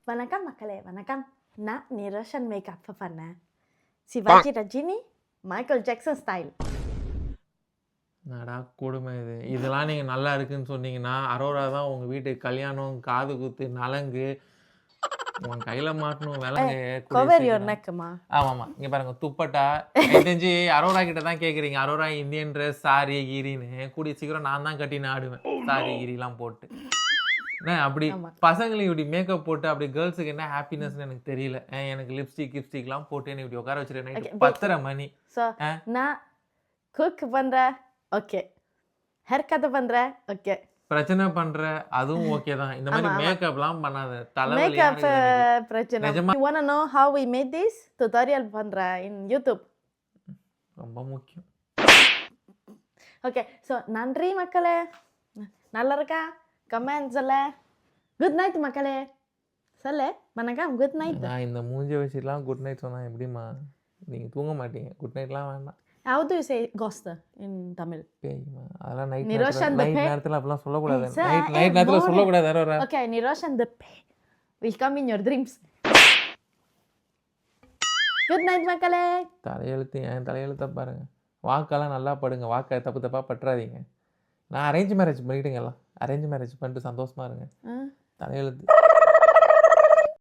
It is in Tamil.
வணக்கம் மக்களே வணக்கம். நான் நிரோஷன் மேக்கப் பண்ணேன். Sivaji Rajini Michael Jackson style. என்னடா கொடுமை இது. இதெல்லாம் நீங்கள் நல்லா இருக்குன்னு சொன்னீங்கன்னா அரோரா தான் உங்கள் வீட்டுக்கு கல்யாணம், காது குத்து, நலங்கு, உன் கையில் மாட்டணும் விலங்கு. கோவர் யோர் நெக்குமா? ஆமாம்மா, இங்கே பாருங்க துப்பட்டா. எனக்கு தெரிஞ்சு அரோரா கிட்ட தான் கேட்குறீங்க. அரோரா இந்தியன் ட்ரெஸ் சாரி கீரின்னு கூடிய சீக்கிரம் நான் தான் கட்டின்னு ஆடுவேன். சாரி கீரிலாம் போட்டு என்ன அப்படி பசங்களுக்கு இப்படி மேக்கப் போட்டு அப்படி கேர்ள்ஸுக்கு என்ன ஹாப்பினஸ்ன்னு எனக்கு தெரியல. எனக்கு லிப்ஸ்டிக்லாம் போட்டு என்ன இப்படி உட்கார வச்சுருக்கேன் நைட்டு 10:30 மணி. நான் குக் பண்ணுறேன், ஓகே. ஹேர் கட் பண்ணுறேன், ஓகே. பிரச்சனை பண்ற அதுவும் ஓகே தான். இந்த மாதிரி மேக்கப்லாம் பண்ணாத. தலைவலி மேக்கப் பிரச்சனை. You want to know how we made this? tutorial பண்றேன் in YouTube. ரொம்ப முக்கியம். ஓகே, ஸோ நன்றி மக்களே. நல்லா இருக்கா? கமெண்ட் சொல்ல. குட் நைட் மக்களே. சொல்ல வணக்கம், குட் நைட். நான் இந்த மூஞ்சி வச்சுலாம் குட் நைட் சொன்னா எப்படிமா? நீங்க தூங்க மாட்டீங்க. குட் நைட்லாம் வேண்டாம். How do you say ghost in Tamil? பேய்மா. அதெல்லாம் நைட் நிரோஷன் the pay. நேரத்துல அப்பலாம் சொல்ல கூடாது. நைட் நேரத்துல சொல்ல கூடாது. Arora. Okay, Niroshan the pay will come in your dreams. Good night மக்களே. தலையெழுத்து என் தலையெழுத்த பாருங்க. வாக்கெல்லாம் நல்லா படுங்க. வாக்கை தப்பா பற்றாதீங்க. நான் அரேஞ்ச் மேரேஜ் பண்ணிக்கிட்டுங்க எல்லாம். அரேஞ்ச் மேரேஜ் பண்ணிட்டு சந்தோஷமா இருங்க. தலையெழுத்து